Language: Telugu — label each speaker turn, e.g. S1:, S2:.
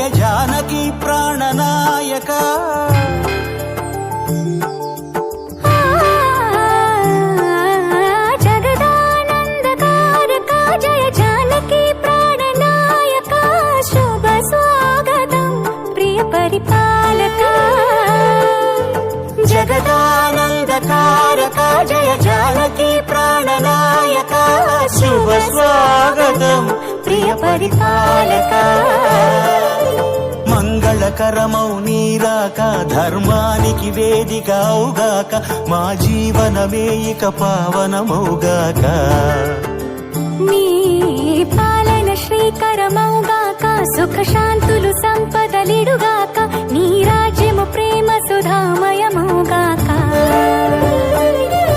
S1: జయ జానకి ప్రాణనాయక
S2: జగదానందకారక జయ జానకి ప్రాణనాయక శుభ స్వాగతం ప్రియ పరిపాలక
S1: జగదానందకారక జయ జానకి ప్రాణనాయక శుభ స్వాగతం ప్రియ పరిపాలక మంగళకరమౌ నీరాక ధర్మానికి వేదికవుగాక మా జీవనమే ఇక పావనమౌగాక
S2: నీ పాలన శ్రీకరమౌగాక సుఖ శాంతులు సంపదలిడుగాక నీ రాజ్యము ప్రేమ సుధామయమౌగాక